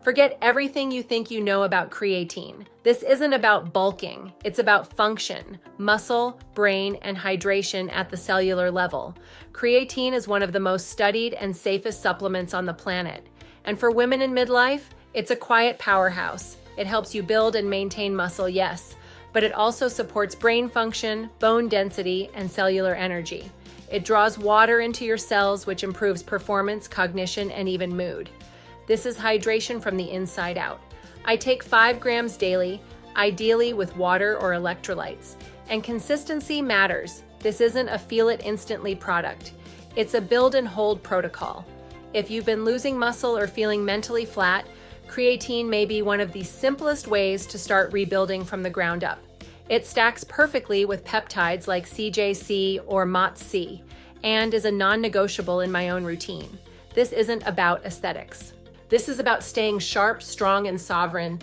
Forget everything you think you know about creatine. This isn't about bulking, it's about function, muscle, brain, and hydration at the cellular level. Creatine is one of the most studied and safest supplements on the planet. And for women in midlife, it's a quiet powerhouse. It helps you build and maintain muscle, yes, but it also supports brain function, bone density, and cellular energy. It draws water into your cells, which improves performance, cognition, and even mood. This is hydration from the inside out. I take 5 grams daily, ideally with water or electrolytes. And consistency matters. This isn't a feel it instantly product. It's a build and hold protocol. If you've been losing muscle or feeling mentally flat, creatine may be one of the simplest ways to start rebuilding from the ground up. It stacks perfectly with peptides like CJC or MOTS-C and is a non-negotiable in my own routine. This isn't about aesthetics. This is about staying sharp, strong, and sovereign